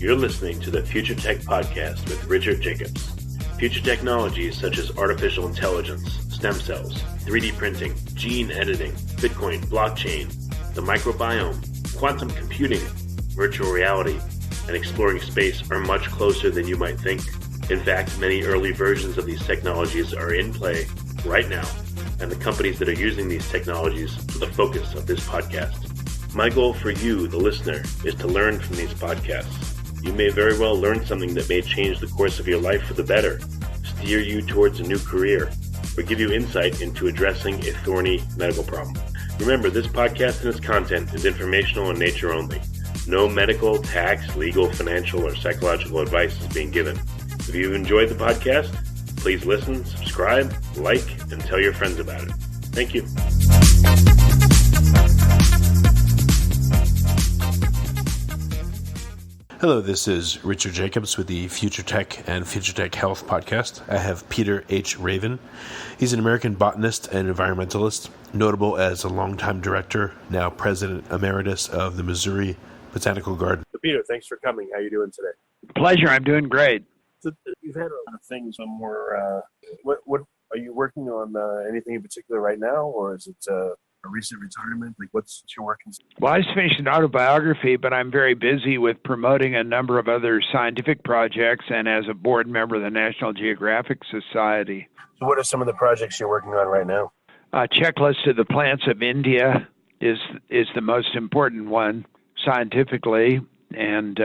You're listening to the Future Tech Podcast with Richard Jacobs. Future technologies such as artificial intelligence, stem cells, 3D printing, gene editing, Bitcoin, blockchain, the microbiome, quantum computing, virtual reality, and exploring space are much closer than you might think. In fact, many early versions of these technologies are in play right now, and the companies that are using these technologies are the focus of this podcast. My goal for you, the listener, is to learn from these podcasts. You may very well learn something that may change the course of your life for the better, steer you towards a new career, or give you insight into addressing a thorny medical problem. Remember, this podcast and its content is informational in nature only. No medical, tax, legal, financial, or psychological advice is being given. If you've enjoyed the podcast, please listen, subscribe, like, and tell your friends about it. Thank you. Hello, this is Richard Jacobs with the Future Tech and Future Tech Health podcast. I have Peter H. Raven. He's an American botanist and environmentalist, notable as a longtime director, now President Emeritus of the Missouri Botanical Garden. So Peter, thanks for coming. How are you doing today? Pleasure. I'm doing great. So you've had a lot of things on more. What are you working on? Anything in particular right now, or is it a recent retirement? Like, what's your work? Well, I just finished an autobiography, but I'm very busy with promoting a number of other scientific projects and as a board member of the National Geographic Society. So what are some of the projects you're working on right now? Checklist of the plants of India is the most important one scientifically, and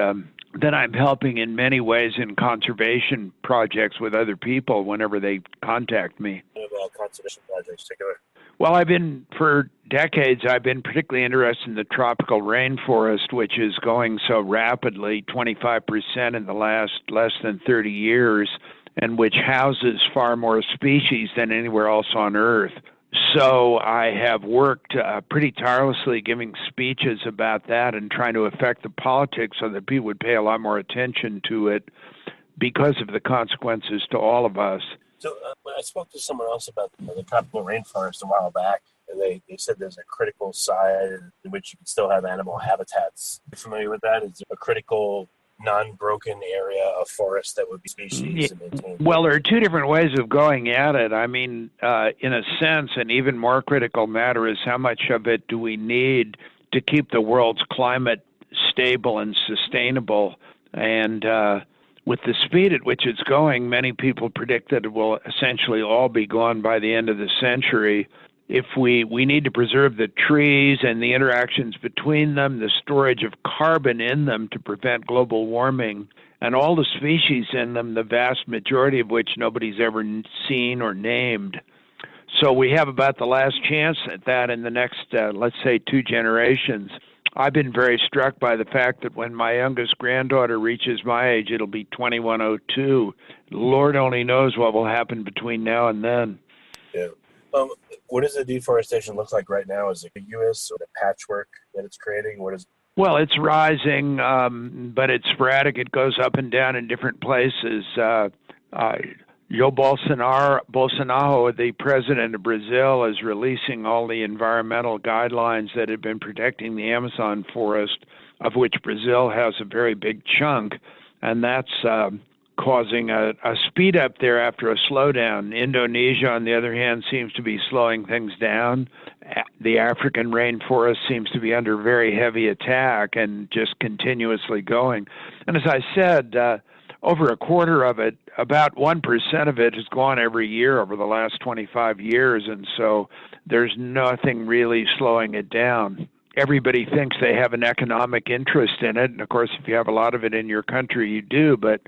then I'm helping in many ways in conservation projects with other people whenever they contact me. What about conservation projects in particular? Well, for decades, I've been particularly interested in the tropical rainforest, which is going so rapidly, 25% in the last less than 30 years, and which houses far more species than anywhere else on Earth. So I have worked pretty tirelessly giving speeches about that and trying to affect the politics so that people would pay a lot more attention to it because of the consequences to all of us. So I spoke to someone else about the tropical rainforest a while back, and they said there's a critical side in which you can still have animal habitats. Are you familiar with that? Is there a critical, non-broken area of forest that would be species and maintained? Well, there are two different ways of going at it. I mean, in a sense, an even more critical matter is how much of it do we need to keep the world's climate stable and sustainable. And with the speed at which it's going, many people predict that it will essentially all be gone by the end of the century. If we need to preserve the trees and the interactions between them, the storage of carbon in them to prevent global warming, and all the species in them, the vast majority of which nobody's ever seen or named. So we have about the last chance at that in the next, let's say, 2 generations. I've been very struck by the fact that when my youngest granddaughter reaches my age, it'll be 2102. Lord only knows what will happen between now and then. Yeah. What does the deforestation look like right now? Is it contiguous or the patchwork that it's creating? What is? Well, it's rising, but it's sporadic. It goes up and down in different places. Bolsonaro, the president of Brazil, is releasing all the environmental guidelines that have been protecting the Amazon forest, of which Brazil has a very big chunk, and that's causing a speed up there after a slowdown. Indonesia, on the other hand, seems to be slowing things down. The African rainforest seems to be under very heavy attack and just continuously going. And as I said, over a quarter of it, about 1% of it has gone every year over the last 25 years, and so there's nothing really slowing it down. Everybody thinks they have an economic interest in it, and of course, if you have a lot of it in your country, you do, but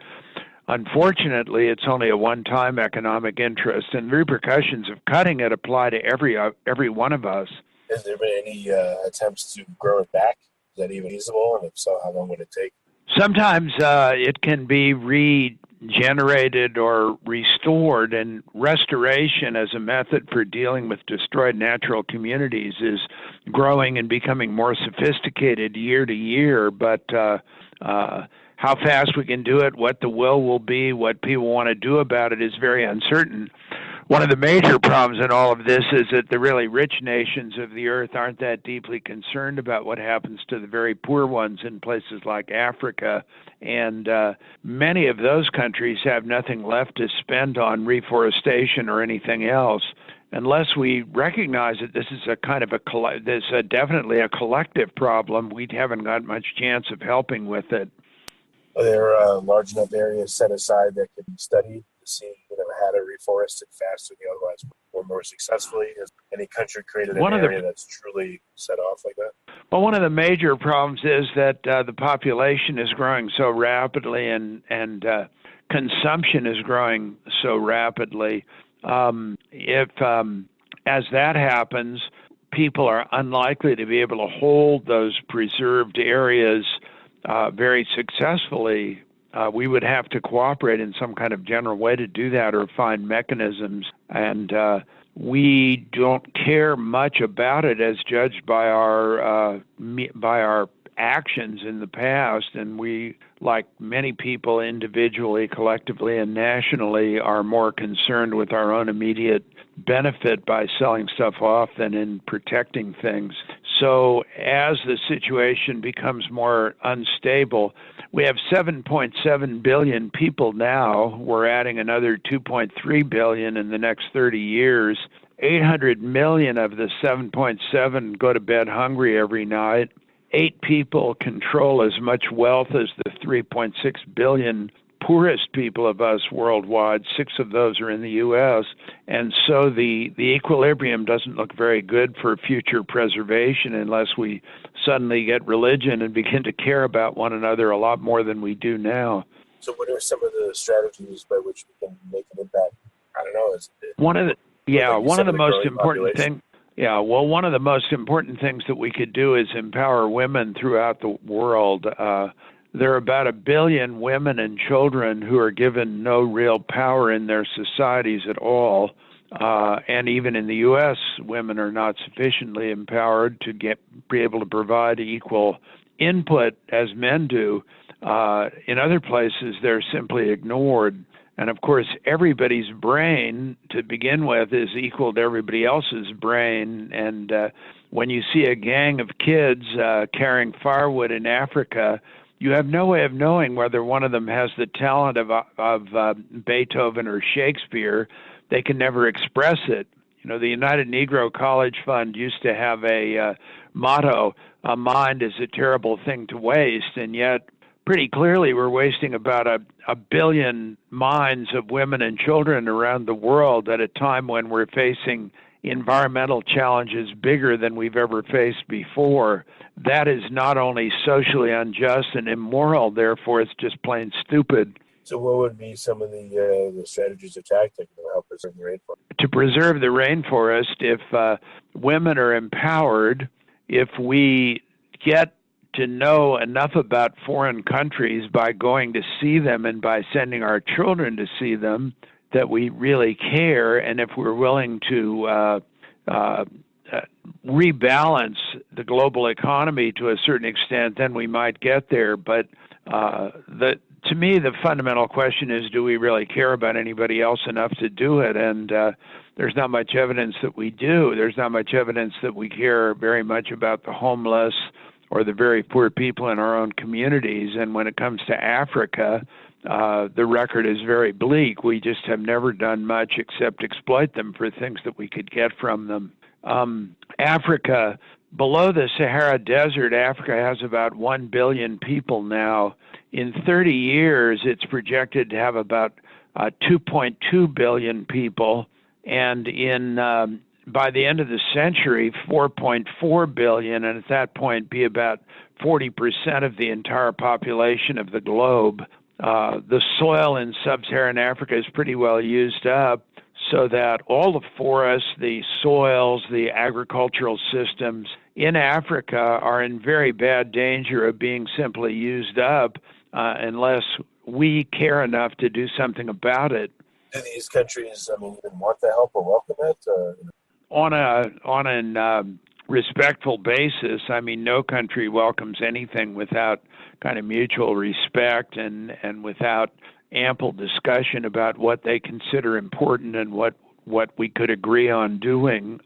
unfortunately, it's only a one-time economic interest, and the repercussions of cutting it apply to every one of us. Has there been any attempts to grow it back? Is that even feasible, and if so, how long would it take? Sometimes it can be regenerated or restored, and restoration as a method for dealing with destroyed natural communities is growing and becoming more sophisticated year to year, but how fast we can do it, what the will be, what people want to do about it is very uncertain. One of the major problems in all of this is that the really rich nations of the earth aren't that deeply concerned about what happens to the very poor ones in places like Africa. And many of those countries have nothing left to spend on reforestation or anything else. Unless we recognize that this is a kind of definitely a collective problem, we haven't got much chance of helping with it. Are there large enough areas set aside that can be studied to see, how to reforest it faster than otherwise or more successfully? Has any country created an area that's truly set off like that? Well, one of the major problems is that the population is growing so rapidly and consumption is growing so rapidly. If as that happens, people are unlikely to be able to hold those preserved areas very successfully. We would have to cooperate in some kind of general way to do that or find mechanisms. And we don't care much about it as judged by our actions in the past. And we, like many people individually, collectively, and nationally, are more concerned with our own immediate benefit by selling stuff off than in protecting things. So as the situation becomes more unstable, we have 7.7 billion people now. We're adding another 2.3 billion in the next 30 years. 800 million of the 7.7 go to bed hungry every night. 8 people control as much wealth as the 3.6 billion poorest people of us worldwide. 6 of those are in the U.S. And so the equilibrium doesn't look very good for future preservation unless we suddenly get religion and begin to care about one another a lot more than we do now. So what are some of the strategies by which we can make an impact? I don't know. One of the most important things. Yeah, well, one of the most important things that we could do is empower women throughout the world. There are about 1 billion women and children who are given no real power in their societies at all. And even in the U.S., women are not sufficiently empowered to be able to provide equal input as men do. In other places, they're simply ignored. And of course, everybody's brain to begin with is equal to everybody else's brain. And when you see a gang of kids carrying firewood in Africa, you have no way of knowing whether one of them has the talent of Beethoven or Shakespeare. They can never express it. The United Negro College Fund used to have a motto, "A mind is a terrible thing to waste," and yet pretty clearly we're wasting about a billion minds of women and children around the world at a time when we're facing environmental challenges bigger than we've ever faced before. That is not only socially unjust and immoral, therefore it's just plain stupid. So what would be some of the strategies or tactics that will help preserve the rainforest? To preserve the rainforest, if women are empowered, if we get to know enough about foreign countries by going to see them and by sending our children to see them, that we really care, and if we're willing to rebalance the global economy to a certain extent, then we might get there. But to me, the fundamental question is, do we really care about anybody else enough to do it? And there's not much evidence that we do. There's not much evidence that we care very much about the homeless or the very poor people in our own communities. And when it comes to Africa, the record is very bleak. We just have never done much except exploit them for things that we could get from them. Africa, below the Sahara Desert, Africa has about 1 billion people now. In 30 years, it's projected to have about 2.2 billion people. And by the end of the century, 4.4 billion, and at that point be about 40% of the entire population of the globe. The soil in sub-Saharan Africa is pretty well used up, so that all the forests, the soils, the agricultural systems in Africa are in very bad danger of being simply used up unless we care enough to do something about it. Do these countries, even want the help or welcome it? On a respectful basis, no country welcomes anything without kind of mutual respect and without ample discussion about what they consider important and what what we could agree on doing.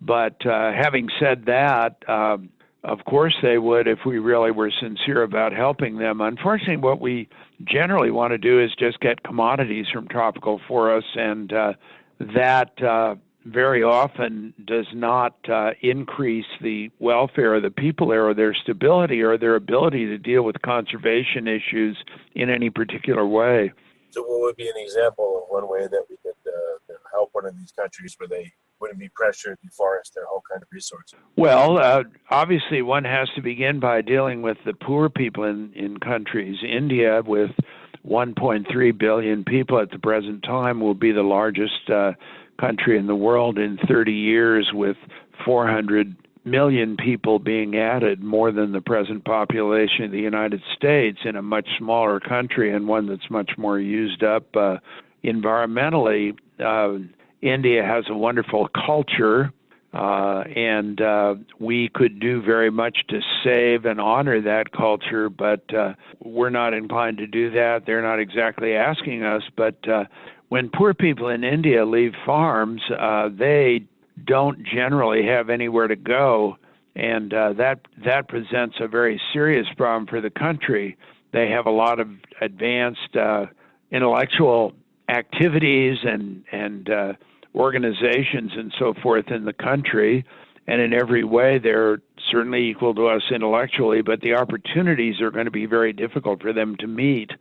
But having said that, of course they would if we really were sincere about helping them. Unfortunately, what we generally want to do is just get commodities from tropical forests, and that very often does not increase the welfare of the people there, or their stability, or their ability to deal with conservation issues in any particular way. So what would be an example of one way that we could help one of these countries where they wouldn't be pressured to deforest their whole kind of resource? Well, obviously one has to begin by dealing with the poor people in countries. India, with 1.3 billion people at the present time, will be the largest country in the world in 30 years, with 400 million people being added, more than the present population of the United States, in a much smaller country and one that's much more used up environmentally. India has a wonderful culture, and we could do very much to save and honor that culture, but we're not inclined to do that. They're not exactly asking us, but when poor people in India leave farms, they don't generally have anywhere to go, and that presents a very serious problem for the country. They have a lot of advanced intellectual activities and organizations and so forth in the country, and in every way they're certainly equal to us intellectually, but the opportunities are going to be very difficult for them to meet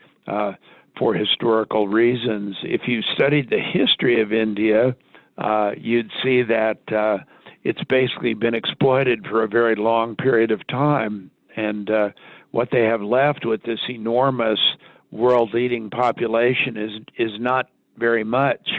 for historical reasons. If you studied the history of India, you'd see that it's basically been exploited for a very long period of time, and what they have left with this enormous world-leading population is not very much.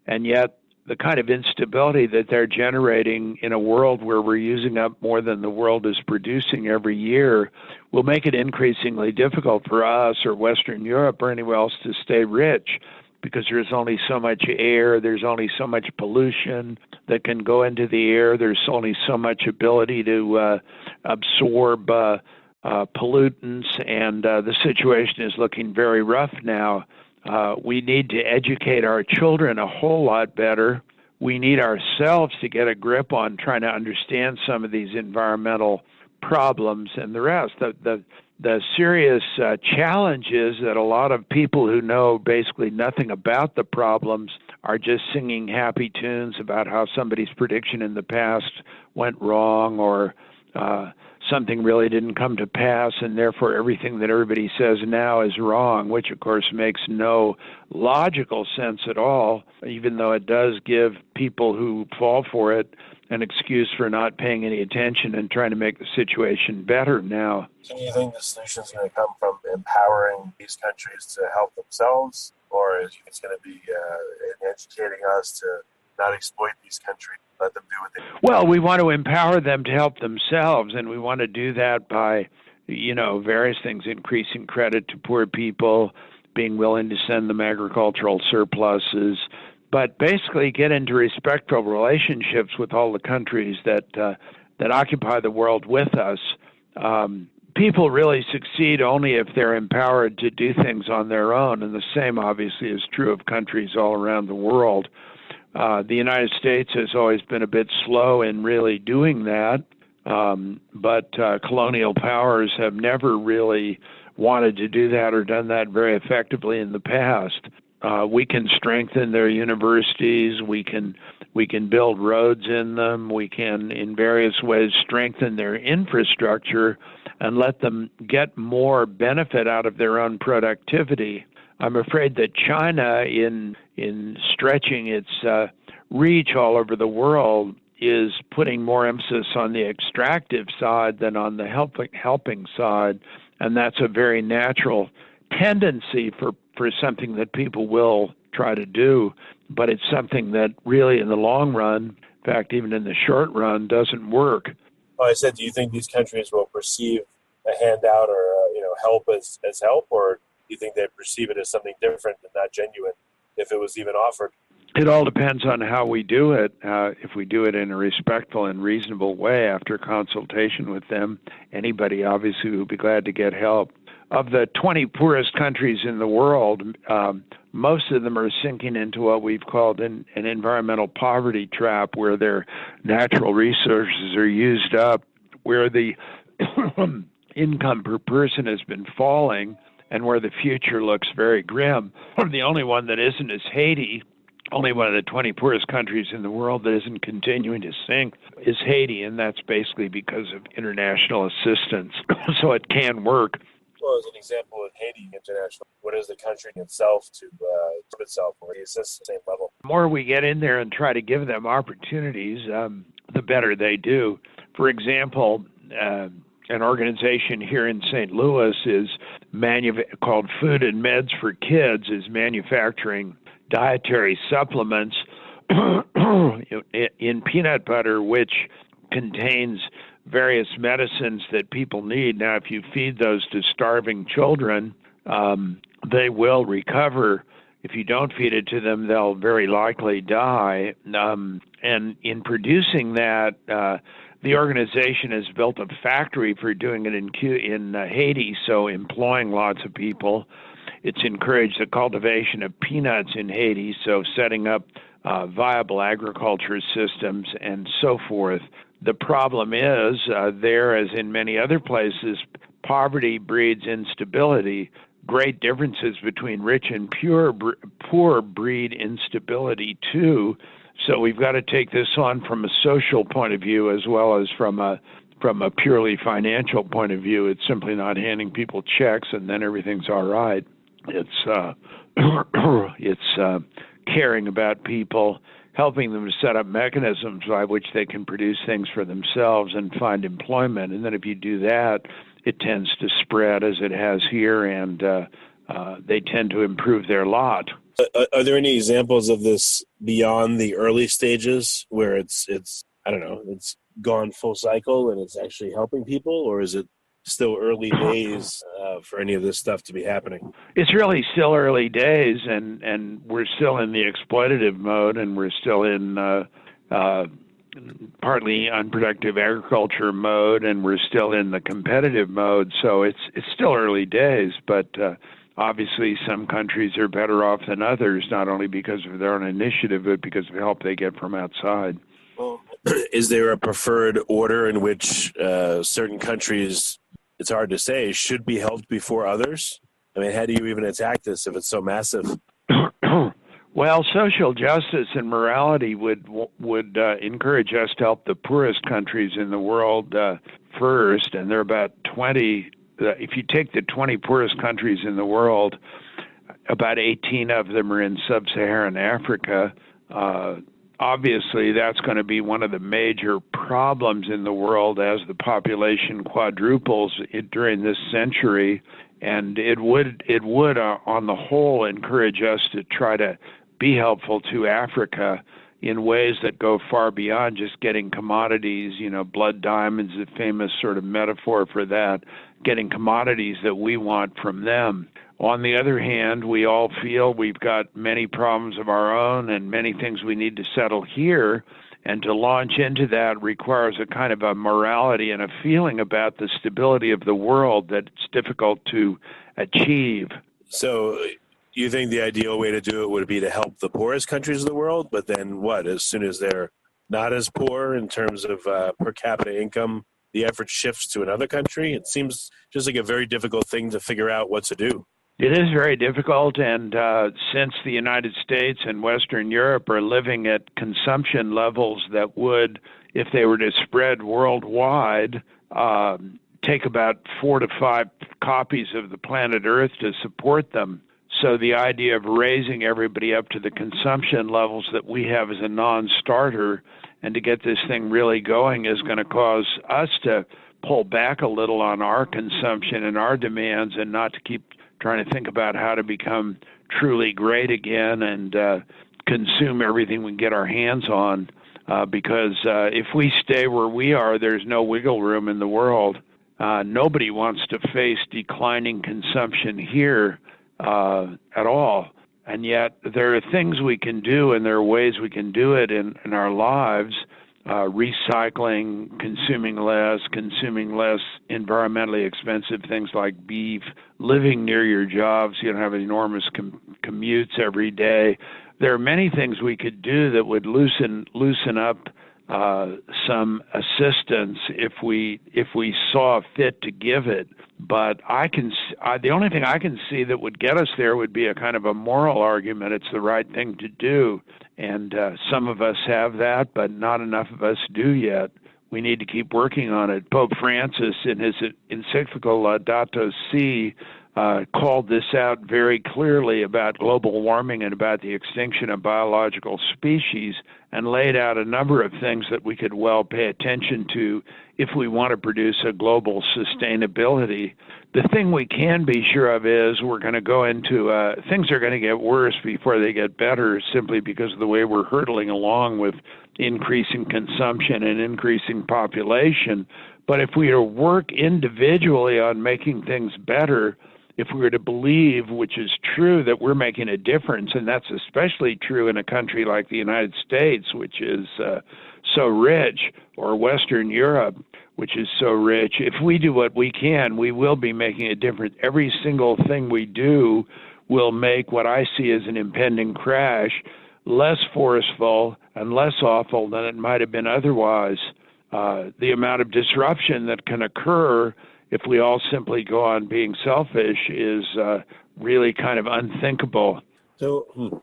And yet the kind of instability that they're generating in a world where we're using up more than the world is producing every year will make it increasingly difficult for us or Western Europe or anywhere else to stay rich, because there's only so much air, there's only so much pollution that can go into the air, there's only so much ability to absorb pollutants, and the situation is looking very rough now. We need to educate our children a whole lot better. We need ourselves to get a grip on trying to understand some of these environmental problems and the rest. The serious challenge is that a lot of people who know basically nothing about the problems are just singing happy tunes about how somebody's prediction in the past went wrong, or something really didn't come to pass, and therefore everything that everybody says now is wrong, which of course makes no logical sense at all, even though it does give people who fall for it an excuse for not paying any attention and trying to make the situation better now. Do you think the solution is going to come from empowering these countries to help themselves, or is it's going to be educating us to not exploit these countries, let them do what they do? Well, we want to empower them to help themselves, and we want to do that by, various things, increasing credit to poor people, being willing to send them agricultural surpluses, but basically get into respectful relationships with all the countries that occupy the world with us. People really succeed only if they're empowered to do things on their own, and the same obviously is true of countries all around the world. The United States has always been a bit slow in really doing that, but colonial powers have never really wanted to do that or done that very effectively in the past. We can strengthen their universities, we can build roads in them, we can in various ways strengthen their infrastructure and let them get more benefit out of their own productivity. I'm afraid that China, in stretching its reach all over the world, is putting more emphasis on the extractive side than on the helping side, and that's a very natural tendency for something that people will try to do, but it's something that really in the long run, in fact even in the short run, doesn't work. I said, do you think these countries will perceive a handout or help as help, or do you think they perceive it as something different and not genuine if it was even offered? It all depends on how we do it. If we do it in a respectful and reasonable way after consultation with them, anybody obviously would be glad to get help. of the 20 poorest countries in the world, most of them are sinking into what we've called an environmental poverty trap, where their natural resources are used up, where the income per person has been falling, and where the future looks very grim. The only one that isn't is Haiti. Only one of the 20 poorest countries in the world that isn't continuing to sink is Haiti, and that's basically because of international assistance. So it can work. Well, as an example of Haiti international, what is the country itself to itself, or is this the same level? The more we get in there and try to give them opportunities, the better they do. For example, an organization here in St. Louis is called Food and Meds for Kids, is manufacturing dietary supplements in peanut butter, which contains various medicines that people need. Now, if you feed those to starving children, they will recover. If you don't feed it to them, they'll very likely die. And in producing that, the organization has built a factory for doing it in Haiti, so employing lots of people. It's encouraged the cultivation of peanuts in Haiti, so setting up viable agriculture systems and so forth. The problem is, there, as in many other places, poverty breeds instability. Great differences between rich and poor breed instability too. So we've got to take this on from a social point of view as well as from a purely financial point of view. It's simply not handing people checks and then everything's all right. It's caring about people, helping them to set up mechanisms by which they can produce things for themselves and find employment. And then if you do that, it tends to spread as it has here, and they tend to improve their lot. Are there any examples of this beyond the early stages where it's I don't know, it's gone full cycle and it's actually helping people, or is it still early days for any of this stuff to be happening? It's really still early days, and we're still in the exploitative mode, and we're still in partly unproductive agriculture mode, and we're still in the competitive mode. So it's still early days, but obviously some countries are better off than others, not only because of their own initiative, but because of the help they get from outside. Well, is there a preferred order in which certain countries, it's hard to say, should be helped before others? I mean, how do you even attack this if it's so massive? Well, social justice and morality would encourage us to help the poorest countries in the world first, and there are about 20. If you take the 20 poorest countries in the world, about 18 of them are in sub-Saharan Africa. Obviously, that's going to be one of the major problems in the world as the population quadruples during this century, and it would on the whole encourage us to try to be helpful to Africa in ways that go far beyond just getting commodities. You know, blood diamonds, the famous sort of metaphor for that, getting commodities that we want from them. On the other hand, we all feel we've got many problems of our own and many things we need to settle here, and to launch into that requires a kind of a morality and a feeling about the stability of the world that it's difficult to achieve. So you think the ideal way to do it would be to help the poorest countries of the world, but then what? As soon as they're not as poor in terms of per capita income, the effort shifts to another country? It seems just like a very difficult thing to figure out what to do. It is very difficult, and since the United States and Western Europe are living at consumption levels that would, if they were to spread worldwide, take about 4 to 5 copies of the planet Earth to support them. So the idea of raising everybody up to the consumption levels that we have as a non-starter and to get this thing really going is going to cause us to pull back a little on our consumption and our demands, and not to keep trying to think about how to become truly great again and consume everything we can get our hands on. Because if we stay where we are, there's no wiggle room in the world. Nobody wants to face declining consumption here at all. And yet there are things we can do, and there are ways we can do it in our lives. recycling, consuming less environmentally expensive things like beef, living near your jobs. You don't have enormous commutes every day. There are many things we could do that would loosen up some assistance if we saw fit to give it. But the only thing I can see that would get us there would be a kind of a moral argument. It's the right thing to do, and some of us have that, but not enough of us do yet. We need to keep working on it. Pope Francis, in his encyclical Laudato Si, called this out very clearly about global warming and about the extinction of biological species, and laid out a number of things that we could well pay attention to if we want to produce a global sustainability. The thing we can be sure of is we're going to go into, things are going to get worse before they get better, simply because of the way we're hurtling along with increasing consumption and increasing population. But if we work individually on making things better, if we were to believe, which is true, that we're making a difference, and that's especially true in a country like the United States, which is so rich, or Western Europe, which is so rich, if we do what we can, we will be making a difference. Every single thing we do will make what I see as an impending crash less forceful and less awful than it might have been otherwise. The amount of disruption that can occur if we all simply go on being selfish is really kind of unthinkable. So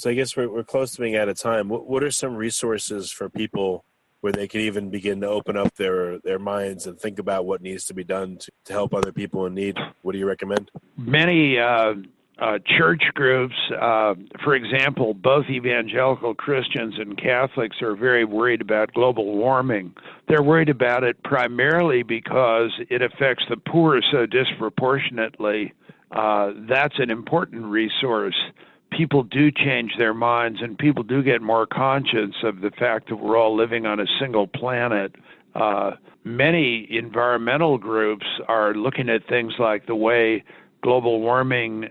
I guess we're close to being out of time. What are some resources for people where they can even begin to open up their minds and think about what needs to be done to help other people in need? What do you recommend? Many church groups, for example, both evangelical Christians and Catholics are very worried about global warming. They're worried about it primarily because it affects the poor so disproportionately. That's an important resource. People do change their minds, and people do get more conscious of the fact that we're all living on a single planet. Many environmental groups are looking at things like the way global warming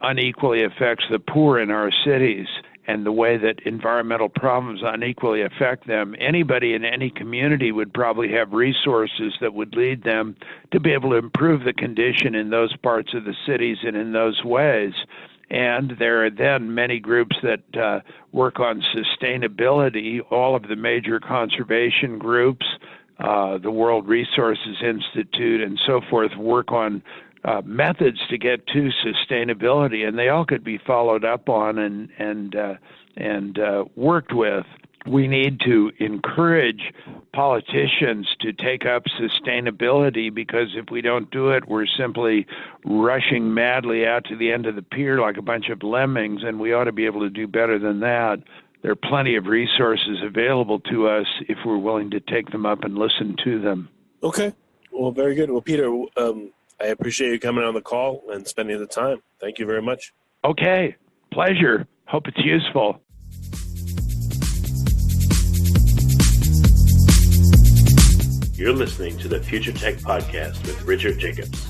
unequally affects the poor in our cities, and the way that environmental problems unequally affect them. Anybody in any community would probably have resources that would lead them to be able to improve the condition in those parts of the cities and in those ways. And there are then many groups that work on sustainability. All of the major conservation groups, the World Resources Institute and so forth, work on methods to get to sustainability, and they all could be followed up on and worked with. We need to encourage politicians to take up sustainability, because if we don't do it, we're simply rushing madly out to the end of the pier like a bunch of lemmings, and we ought to be able to do better than that. There are plenty of resources available to us if we're willing to take them up and listen to them. Okay. Well, very good. Well, Peter, I appreciate you coming on the call and spending the time. Thank you very much. Okay. Pleasure. Hope it's useful. You're listening to the Future Tech Podcast with Richard Jacobs.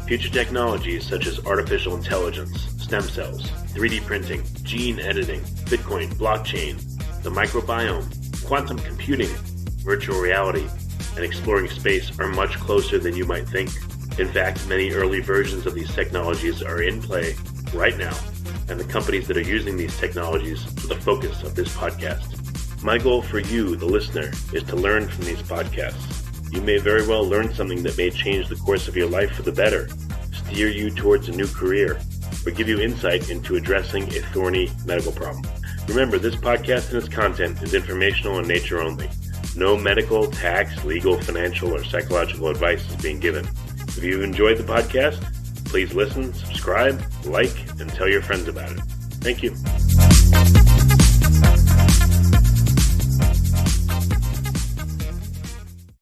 Future technologies such as artificial intelligence, stem cells, 3D printing, gene editing, Bitcoin, blockchain, the microbiome, quantum computing, virtual reality, and exploring space are much closer than you might think. In fact, many early versions of these technologies are in play right now, and the companies that are using these technologies are the focus of this podcast. My goal for you, the listener, is to learn from these podcasts. You may very well learn something that may change the course of your life for the better, steer you towards a new career, or give you insight into addressing a thorny medical problem. Remember, this podcast and its content is informational in nature only. No medical, tax, legal, financial, or psychological advice is being given. If you enjoyed the podcast, please listen, subscribe, like, and tell your friends about it. Thank you.